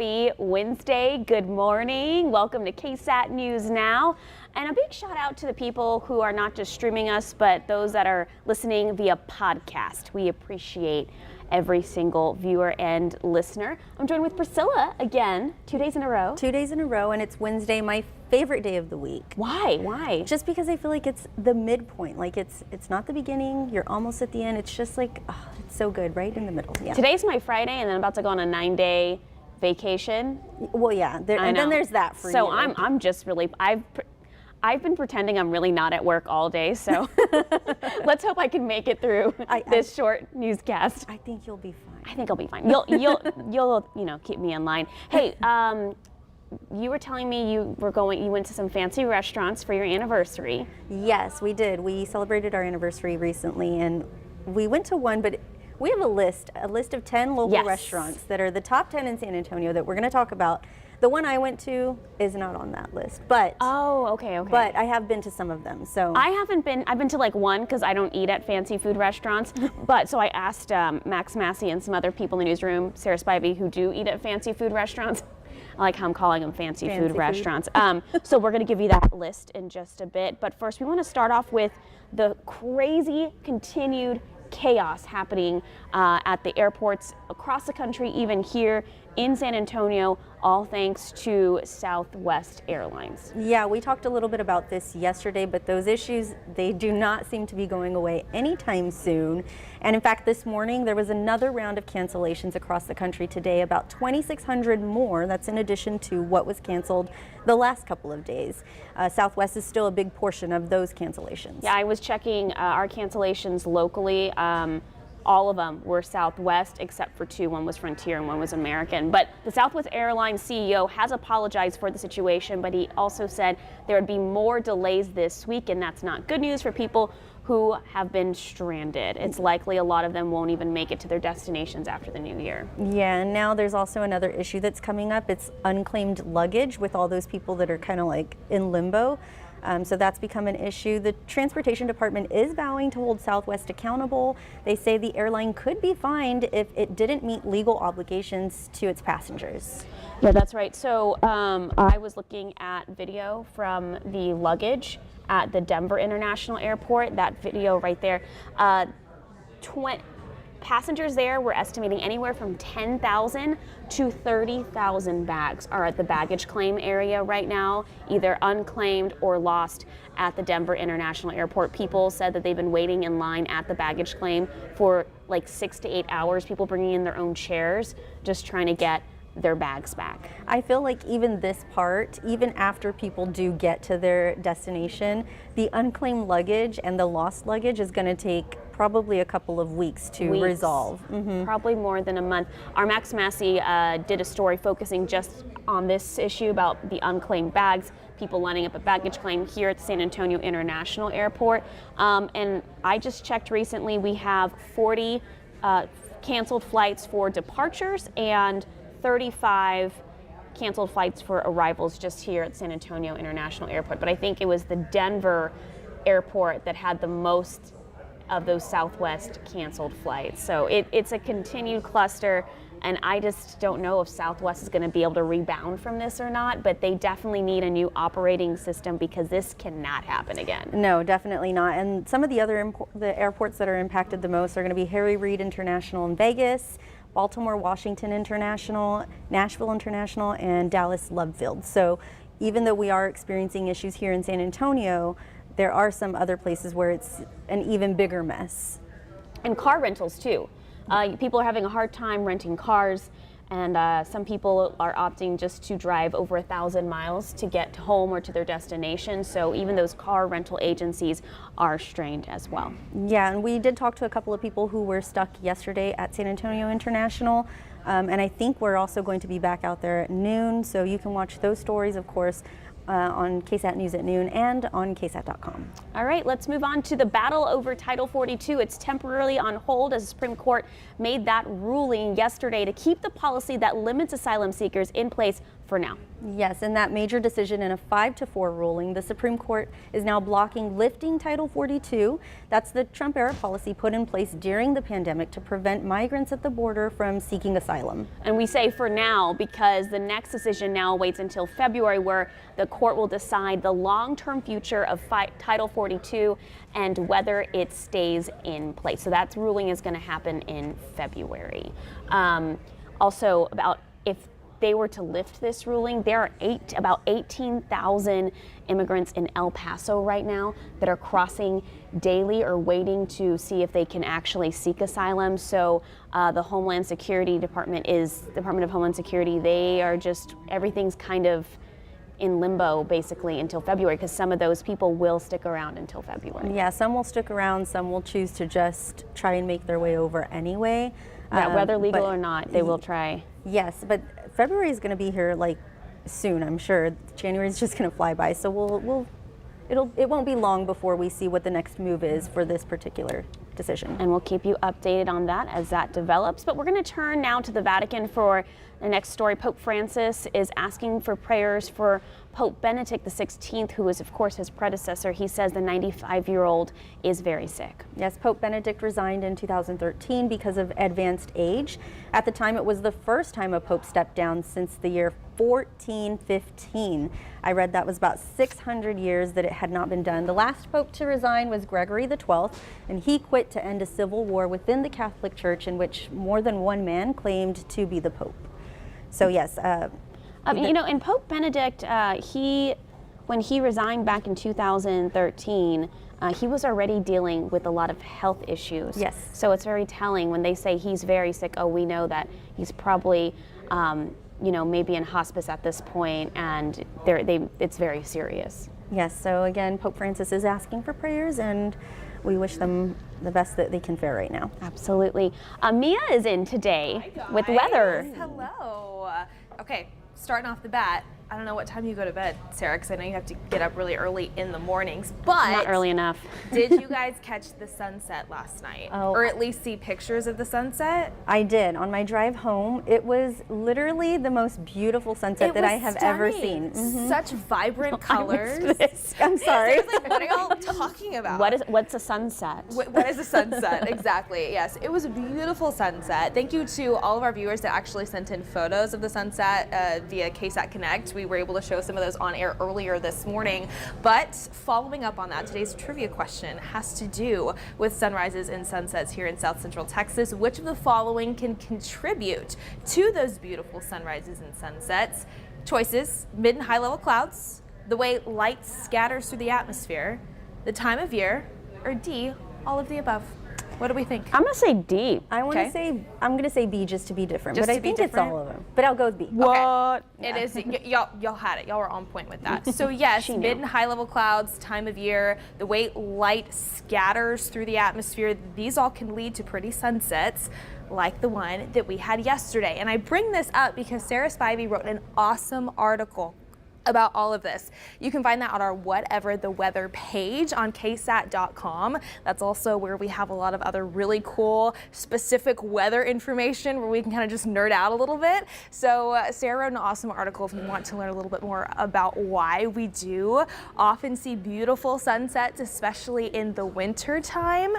Happy Wednesday. Good morning. Welcome to KSAT News Now. And a big shout out to the people who are not just streaming us, but those that are listening via podcast. We appreciate every single viewer and listener. I'm joined with Priscilla again, 2 days in a row. 2 days in a row, and it's Wednesday, my favorite day of the week. Why? Just because I feel like it's the midpoint. Like it's not the beginning, you're almost at the end. It's just like, oh, it's so good, right in the middle. Yeah. Today's my Friday, and then I'm about to go on a 9-day vacation. Well, yeah, and then there's that for you. So I'm just really, I've been pretending I'm really not at work all day, so let's hope I can make it through this short newscast. I think you'll be fine. I think I'll be fine. You'll keep me in line. Hey, you were telling me you went to some fancy restaurants for your anniversary. Yes, we did. We celebrated our anniversary recently, and we went to one, but we have a list of 10 local restaurants that are the top 10 in San Antonio that we're going to talk about. The one I went to is not on that list, but okay. But I have been to some of them. So I haven't been. I've been to like one because I don't eat at fancy food restaurants. But so I asked Max Massey and some other people in the newsroom, Sarah Spivey, who do eat at fancy food restaurants. I like how I'm calling them fancy food restaurants. So we're going to give you that list in just a bit. But first, we want to start off with the crazy continued chaos happening at the airports across the country, even here in San Antonio, all thanks to Southwest Airlines. Yeah, we talked a little bit about this yesterday, but those issues, they do not seem to be going away anytime soon. And in fact, this morning, there was another round of cancellations across the country today, about 2,600 more. That's in addition to what was canceled the last couple of days. Southwest is still a big portion of those cancellations. Yeah, I was checking our cancellations locally. All of them were Southwest except for two. One was Frontier and one was American. But the Southwest Airlines CEO has apologized for the situation, but he also said there would be more delays this week, and that's not good news for people who have been stranded. It's likely a lot of them won't even make it to their destinations after the new year. Yeah, and now there's also another issue that's coming up. It's unclaimed luggage with all those people that are kind of like in limbo. So that's become an issue. The Transportation Department is vowing to hold Southwest accountable. They say the airline could be fined if it didn't meet legal obligations to its passengers. Yeah, that's right. So I was looking at video from the luggage at the Denver International Airport. That video right there. Passengers there were estimating anywhere from 10,000 to 30,000 bags are at the baggage claim area right now, either unclaimed or lost at the Denver International Airport. People said that they've been waiting in line at the baggage claim for like 6 to 8 hours, people bringing in their own chairs, just trying to get their bags back. I feel like even this part, even after people do get to their destination, the unclaimed luggage and the lost luggage is going to take probably a couple of weeks to resolve. Probably more than a month. Our Max Massey did a story focusing just on this issue about the unclaimed bags, people lining up a baggage claim here at the San Antonio International Airport. And I just checked recently, we have 40 canceled flights for departures and 35 canceled flights for arrivals just here at San Antonio International Airport. But I think it was the Denver airport that had the most of those Southwest canceled flights. So it's a continued cluster, and I just don't know if Southwest is going to be able to rebound from this or not, but they definitely need a new operating system because this cannot happen again. No, definitely not. And some of the other the airports that are impacted the most are going to be Harry Reid International in Vegas, Baltimore Washington International, Nashville International, and Dallas Love Field. So even though we are experiencing issues here in San Antonio, there are some other places where it's an even bigger mess. And car rentals too. People are having a hard time renting cars, and some people are opting just to drive over 1,000 miles to get home or to their destination. So even those car rental agencies are strained as well. Yeah, and we did talk to a couple of people who were stuck yesterday at San Antonio International. And I think we're also going to be back out there at noon. So you can watch those stories, of course, on KSAT News at noon and on KSAT.com. All right, let's move on to the battle over Title 42. It's temporarily on hold as the Supreme Court made that ruling yesterday to keep the policy that limits asylum seekers in place for now. Yes, in that major decision in a 5-4 ruling, the Supreme Court is now blocking lifting Title 42. That's the Trump-era policy put in place during the pandemic to prevent migrants at the border from seeking asylum. And we say for now because the next decision now waits until February, where the court will decide the long-term future of Title 42 and whether it stays in place. So that ruling is going to happen in February. Also, about if they were to lift this ruling, there are about 18,000 immigrants in El Paso right now that are crossing daily or waiting to see if they can actually seek asylum. So the Homeland Department of Homeland Security, they are just, everything's kind of in limbo basically until February, because some of those people will stick around until February. Yeah, some will stick around, some will choose to just try and make their way over anyway. Yeah, whether legal or not, they will try. Yes, but February is going to be here like soon, I'm sure. January is just going to fly by, so it won't be long before we see what the next move is for this particular decision. And we'll keep you updated on that as that develops. But we're going to turn now to the Vatican for the next story. Pope Francis is asking for prayers for Pope Benedict XVI, who is, of course, his predecessor. He says the 95-year-old is very sick. Yes, Pope Benedict resigned in 2013 because of advanced age. At the time, it was the first time a pope stepped down since the year 1415. I read that was about 600 years that it had not been done. The last pope to resign was Gregory XII, and he quit to end a civil war within the Catholic Church in which more than one man claimed to be the pope. So yes. You know, and Pope Benedict, when he resigned back in 2013, he was already dealing with a lot of health issues. Yes. So it's very telling when they say he's very sick. Oh, we know that he's probably, you know, maybe in hospice at this point, and it's very serious. Yes. So again, Pope Francis is asking for prayers, and we wish them the best that they can fare right now. Absolutely. Mia is in today with weather. Hello. Okay, starting off the bat, I don't know what time you go to bed, Sarah, because I know you have to get up really early in the mornings, but not early enough. Did you guys catch the sunset last night? Oh. Or at least see pictures of the sunset? I did. On my drive home, it was literally the most beautiful sunset that I have ever seen. Such vibrant colors. I'm sorry. Seriously, what are y'all talking about? What's a sunset? What is a sunset? Exactly. Yes, it was a beautiful sunset. Thank you to all of our viewers that actually sent in photos of the sunset via KSAT Connect. We were able to show some of those on air earlier this morning. But following up on that, today's trivia question has to do with sunrises and sunsets here in South Central Texas. Which of the following can contribute to those beautiful sunrises and sunsets? Choices: mid and high level clouds, the way light scatters through the atmosphere, the time of year, or D, all of the above. What do we think? I'm gonna say D. I'm gonna say B just to be different, Just but I to be think different? it's all of them. But I'll go with B. What? It is. Y'all had it. Y'all were on point with that. So yes, mid and high level clouds, time of year, the way light scatters through the atmosphere, these all can lead to pretty sunsets like the one that we had yesterday. And I bring this up because Sarah Spivey wrote an awesome article about all of this. You can find that on our Whatever the Weather page on KSAT.com. That's also where we have a lot of other really cool specific weather information where we can kind of just nerd out a little bit. So Sarah wrote an awesome article if you want to learn a little bit more about why we do often see beautiful sunsets, especially in the winter time.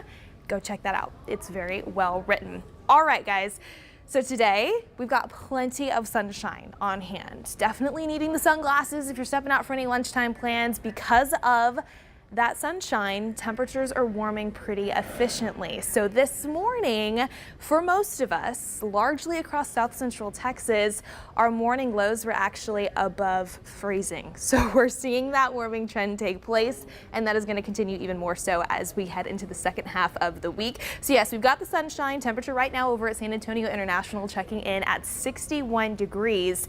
Go check that out. It's very well written. All right, guys. So today, we've got plenty of sunshine on hand. Definitely needing the sunglasses if you're stepping out for any lunchtime plans. Because of that sunshine, temperatures are warming pretty efficiently. So this morning, for most of us, largely across South Central Texas, our morning lows were actually above freezing. So we're seeing that warming trend take place, and that is going to continue even more so as we head into the second half of the week. So yes, we've got the sunshine. Temperature right now over at San Antonio International checking in at 61 degrees.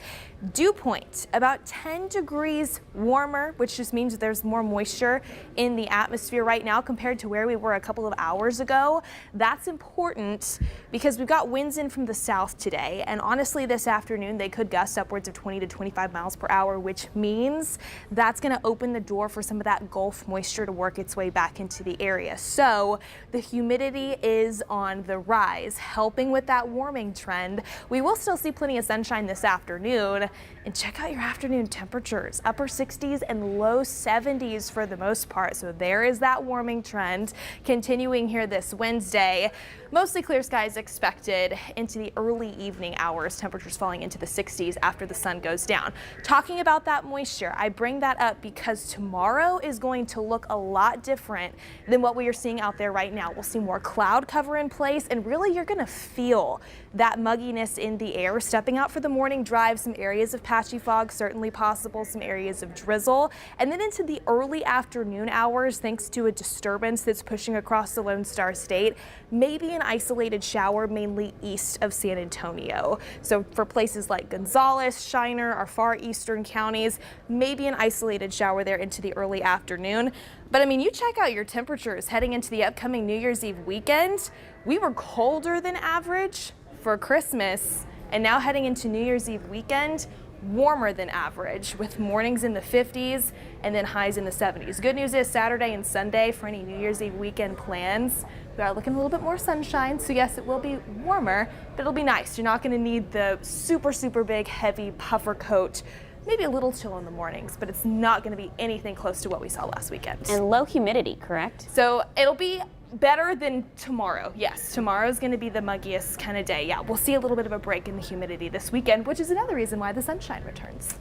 Dew point about 10 degrees warmer, which just means there's more moisture in the atmosphere right now compared to where we were a couple of hours ago. That's important because we've got winds in from the south today, and honestly this afternoon they could gust upwards of 20 to 25 miles per hour, which means that's going to open the door for some of that Gulf moisture to work its way back into the area. So the humidity is on the rise, helping with that warming trend. We will still see plenty of sunshine this afternoon, and check out your afternoon temperatures, upper 60s and low 70s for the most part. So there is that warming trend continuing here this Wednesday. Mostly clear skies expected into the early evening hours, temperatures falling into the 60s after the sun goes down. Talking about that moisture, I bring that up because tomorrow is going to look a lot different than what we are seeing out there right now. We'll see more cloud cover in place, and really you're going to feel that mugginess in the air. Stepping out for the morning drive, some areas of patchy fog certainly possible, some areas of drizzle, and then into the early afternoon hours, thanks to a disturbance that's pushing across the Lone Star State, maybe an isolated shower mainly east of San Antonio. So for places like Gonzales, Shiner, our far eastern counties, maybe an isolated shower there into the early afternoon. But I mean, you check out your temperatures heading into the upcoming New Year's Eve weekend. We were colder than average for Christmas, and now heading into New Year's Eve weekend, warmer than average with mornings in the 50s and then highs in the 70s. Good news is Saturday and Sunday for any New Year's Eve weekend plans, we are looking a little bit more sunshine. So yes, it will be warmer, but it'll be nice. You're not going to need the super big heavy puffer coat. Maybe a little chill in the mornings, but it's not going to be anything close to what we saw last weekend. And low humidity, correct? So it'll be better than tomorrow. Yes, tomorrow's going to be the muggiest kind of day. Yeah, we'll see a little bit of a break in the humidity this weekend, which is another reason why the sunshine returns.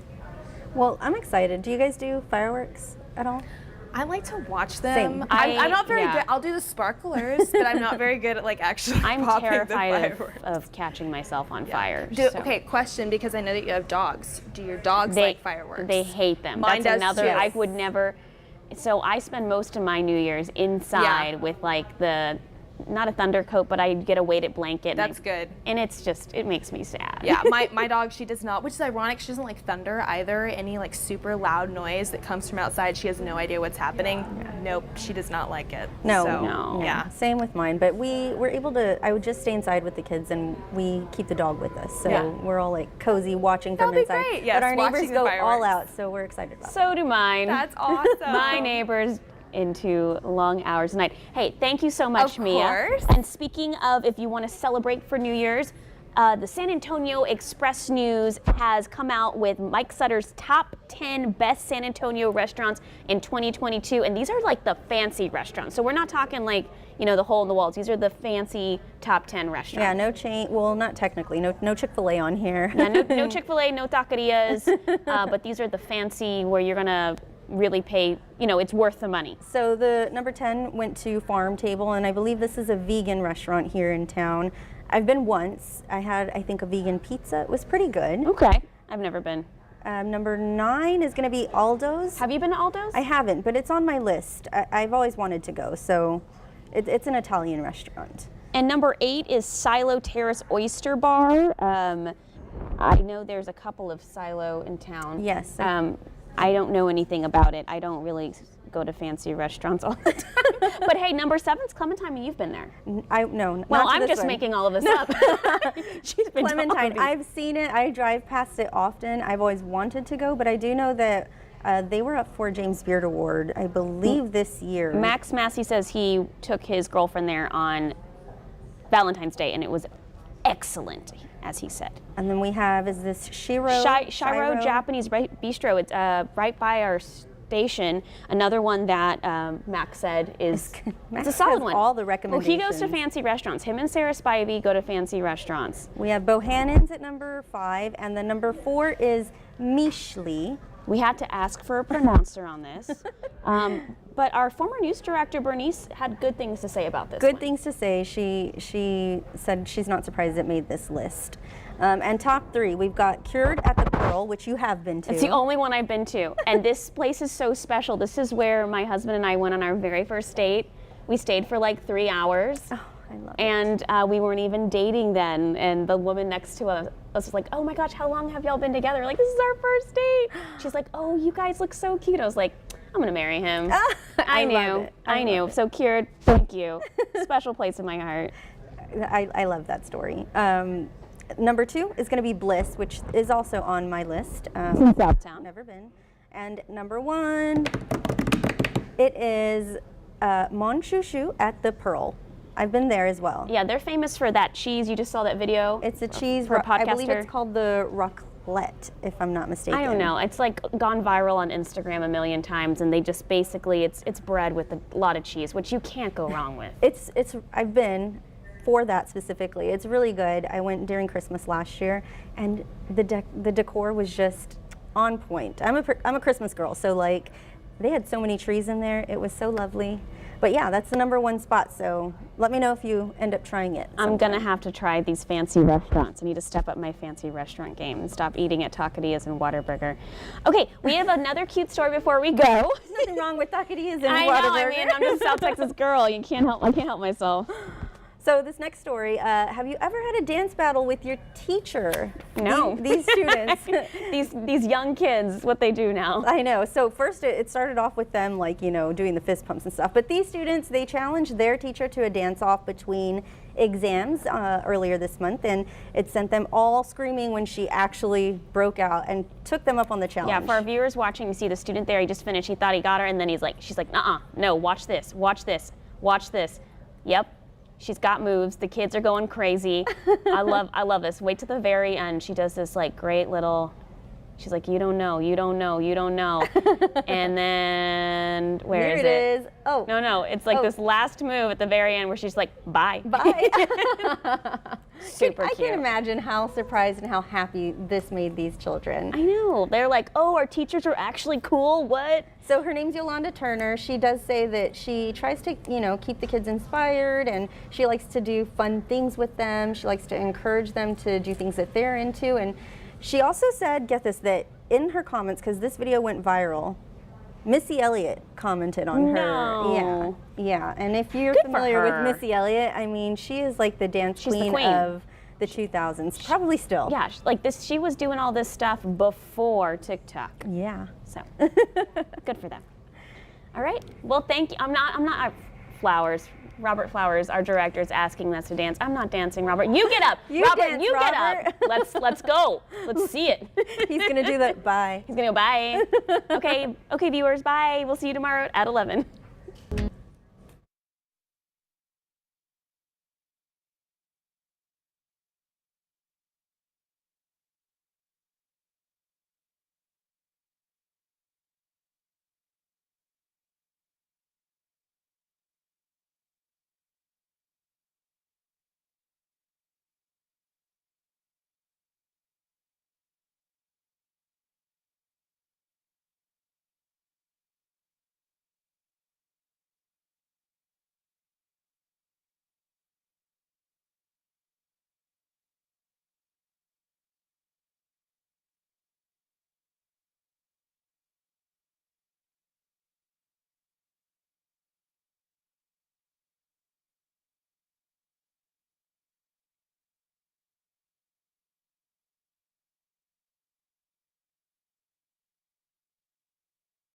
Well, I'm excited. Do you guys do fireworks at all? I like to watch them. Same. I'm not very good. I'll do the sparklers, but I'm not very good at like actually I'm popping terrified the fireworks. of catching myself on fire. Okay, question, because I know that you have dogs. Do your dogs like fireworks? They hate them. Mine That's does another, too. I would never. So I spend most of my New Year's inside with like not a thunder coat, but I get a weighted blanket. That's good. And it's just, it makes me sad. Yeah, my dog, she does not, which is ironic. She doesn't like thunder either. Any like super loud noise that comes from outside, she has no idea what's happening. Nope, she does not like it. No. Yeah. Same with mine, but we were able to, I would just stay inside with the kids and we keep the dog with us. So we're all like cozy watching from That'll be inside. great. Yes, but our neighbors watching the go fireworks. all out, so we're excited about So do mine. That's awesome. My neighbors into long hours of night. Hey, thank you so much, Of Mia. course. And speaking of, if you want to celebrate for New Year's, the San Antonio Express News has come out with Mike Sutter's top 10 best San Antonio restaurants in 2022, and these are like the fancy restaurants. So we're not talking like, you know, the hole in the walls. These are the fancy top 10 restaurants. Yeah, no chain, well, not technically, no Chick-fil-A on here. Yeah, no Chick-fil-A, no taquerias, but these are the fancy where you're gonna really pay, you know, it's worth the money. So the number 10 went to Farm Table, and I believe this is a vegan restaurant here in town. I've been once. I had, I think, a vegan pizza. It was pretty good. Okay, I've never been. Number 9 is going to be Aldo's. Have you been to Aldo's? I haven't, but it's on my list. I've always wanted to go, so it's an Italian restaurant. And number 8 is Silo Terrace Oyster Bar. I know there's a couple of Silo in town. Yes. I don't know anything about it. I don't really go to fancy restaurants all the time. But hey, number 7's Clementine, and you've been there. No. Well, not to I'm this just one. making all of this up. She's been Clementine, talking. I've seen it. I drive past it often. I've always wanted to go, but I do know that they were up for a James Beard Award, I believe, this year. Max Massey says he took his girlfriend there on Valentine's Day, and it was excellent, as he said. And then we have, is this Shiro? Shiro Japanese Bistro. It's right by our station. Another one that Max said is it's a solid one. All the recommendations. Well, he goes to fancy restaurants. Him and Sarah Spivey go to fancy restaurants. We have Bohannon's at number 5, and then number 4 is Mishli. We had to ask for a pronouncer on this. But our former news director, Bernice, had good things to say about this Good one. things to say. She said she's not surprised it made this list. And top 3, we've got Cured at the Pearl, which you have been to. It's the only one I've been to. And this place is so special. This is where my husband and I went on our very first date. We stayed for like 3 hours. Oh, I love it. And we weren't even dating then. And the woman next to us was like, oh my gosh, how long have y'all been together? We're like, this is our first date. She's like, oh, you guys look so cute. I was like, I'm gonna marry him. I knew. love it. I knew. So Kira, thank you. Special place in my heart. I love that story. Number 2 is going to be Bliss, which is also on my list. In Southtown. Never been. And number 1, it is Mon Chou Chou at the Pearl. I've been there as well. Yeah, they're famous for that cheese. You just saw that video. It's a cheese. For a podcaster. I believe it's called the raclette, if I'm not mistaken. I don't know. It's like gone viral on Instagram a million times, and they just basically it's bread with a lot of cheese, which you can't go wrong with. I've been for that specifically. It's really good. I went during Christmas last year, and the decor was just on point. I'm a Christmas girl, so like they had so many trees in there. It was so lovely. But yeah, that's the number 1 spot. So let me know if you end up trying it sometime. I'm gonna have to try these fancy restaurants. I need to step up my fancy restaurant game and stop eating at Taquerias and Whataburger. Okay, we have another cute story before we go. There's nothing wrong with Taquerias and I Whataburger. know. I mean, I'm just a South Texas girl. I can't help myself. So this next story, have you ever had a dance battle with your teacher? No. These students. these young kids, what they do now. I know. So first it started off with them like, doing the fist pumps and stuff. But these students, they challenged their teacher to a dance off between exams earlier this month. And it sent them all screaming when she actually broke out and took them up on the challenge. Yeah, for our viewers watching, you see the student there, he just finished, he thought he got her, and then she's like, no, watch this, watch this, watch this. Yep. She's got moves. The kids are going crazy. I love this. Wait to the very end. She does this like great little. She's like, you don't know. And then where is it? Oh. No. It's like this last move at the very end where she's like, bye. Bye. Super I cute. can imagine how surprised and how happy this made these children. I know. They're like, oh, our teachers are actually cool. What? So her name's Yolanda Turner. She does say that she tries to, keep the kids inspired, and she likes to do fun things with them. She likes to encourage them to do things that they're into. And she also said, get this, that in her comments, because this video went viral, Missy Elliott commented on her. No. Yeah. And if you're Good for familiar her. with Missy Elliott, I mean, she is like the dance She's the queen of the 2000s, probably still. Yeah, like this. She was doing all this stuff before TikTok. Yeah. So good for them. All right. Well, thank you. I'm not Flowers. Robert Flowers, our director, is asking us to dance. I'm not dancing, Robert. You get up. Robert, dance, you Robert. get up. Let's go. Let's see it. He's gonna do that. Bye. He's gonna go bye. Okay, viewers, bye. We'll see you tomorrow at 11.